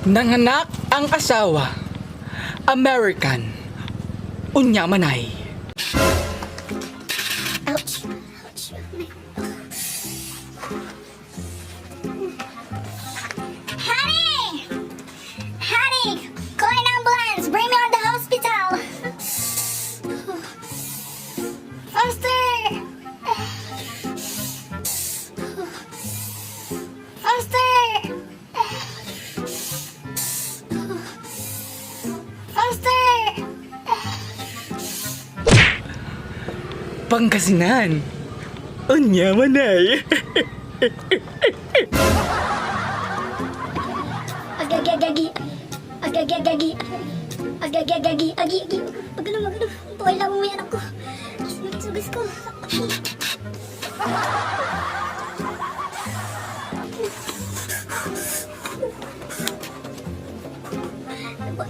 Nanganak ang asawa, American, unya manay. Ouch. Ouch. Honey! Honey! Call an ambulance! Bring me on the hospital! Faster! Faster! Faster! Pangasinan, unya manay. Agagagagi. Agagagagi. Agagagagi. Agi. Magaling. Buhay lang mo yan ako. Sugas ko.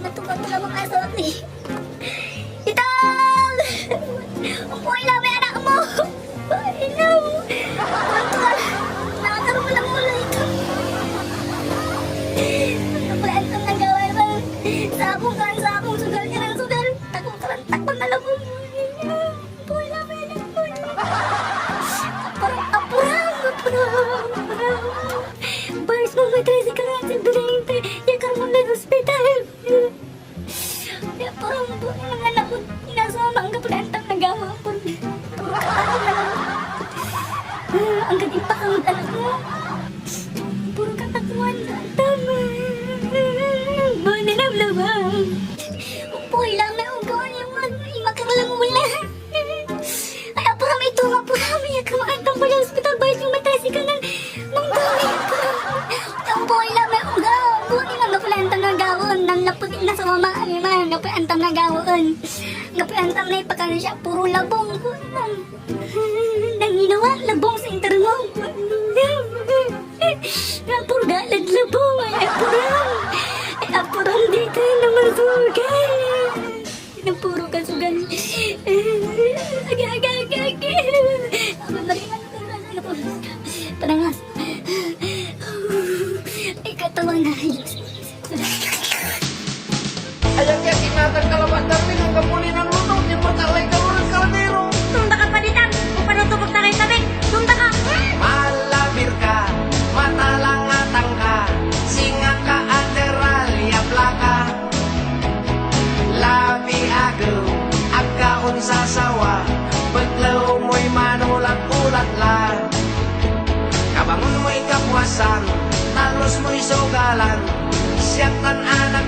Natuwa ko lang mga asot eh. Itang! Buhay lang may anak mo. Buhay lang. Natuwa. Nakakaroon mo lang mula ito. Nakulaan kang nagawa ba? Sakong sugal ka ng sugal. Takpan na lang mo. Buhay lang may anak mo. Apurang. Bars mo matresi ka nga sa bilente. Yakar mo na hospital. Parang mga anak ko, inasama ang kapulantang nagawa po. Ang gatipak ang anak mo. Puro katakuan sa tama. Manilablaban. Upoy lang na ugawan yung makaralang wala. Ay, aparam ito, aparam. Yakamantang pala hospital ba yung matasi ka ng manggawi. Upoy lang na ugawan. Buti lang kapulantang nagawon. Nang naputin na sa mama. Ngapaantam na gawon. Ngapaantam na ipakano siya. Puro labong. Nanginawa, labong sa intermong. Puro galad labong. Ay, apurang dito naman sugal. Puro kasugal. Agag. Parangas. Ay, katawan na. Ayan kaya kinatang kalaban dami ng kapuli ng luto, di patalay ka mo ng kaladero. Tunda ka palitan. Kung paano ito magtakay tabi. Tunda ka. Malabir ka, matalangatang ka, singa ka ateral, yapla ka. Labi agaw, agkaon sa sawa, paglaw mo'y manulat-ulat la. Kabangon mo'y kapwasan, talos mo'y sugalan, siyatan anak